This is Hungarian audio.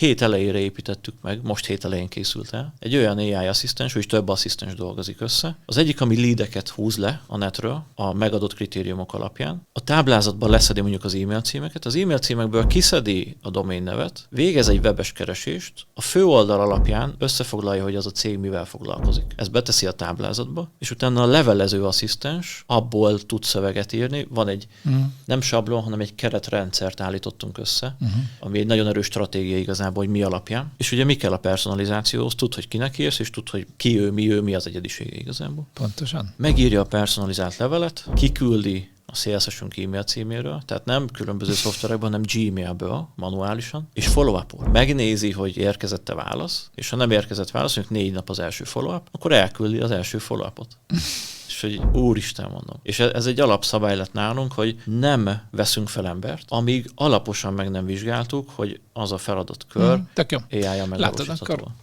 hét elejére építettük meg, most hét elején készült el, egy olyan AI asszisztens, hogy több asszisztens dolgozik össze. Az egyik, ami leadeket húz le a netről a megadott kritériumok alapján. A táblázatban leszedi mondjuk az e-mail címeket, az e-mail címekből kiszedi a domain nevet, végez egy webes keresést, a főoldal alapján összefoglalja, hogy az a cég mivel foglalkozik. Ezt beteszi a táblázatba, és utána a levelező asszisztens abból tud szöveget írni. Van egy nem sablon, hanem egy keretrendszert állítottunk össze, ami egy nagyon erős stratégia igazából, hogy mi alapján. És ugye mi kell a personalizációhoz? Tud, hogy kinek írsz, és tud, hogy ki ő, mi az egyedisége igazából. Pontosan. Megírja a personalizált levelet, kiküldi a CSS-ünk e-mail címéről, tehát nem különböző szoftverekben, hanem Gmailből manuálisan, és follow-up-ol. Megnézi, hogy érkezett-e válasz, és ha nem érkezett válasz, mondjuk 4 nap az első follow-up, akkor elküldi az első follow-upot. És hogy úristen mondom. És ez egy alapszabály lett nálunk, hogy nem veszünk fel embert, amíg alaposan meg nem vizsgáltuk, hogy az a feladatkör AI-jal megvalósítható.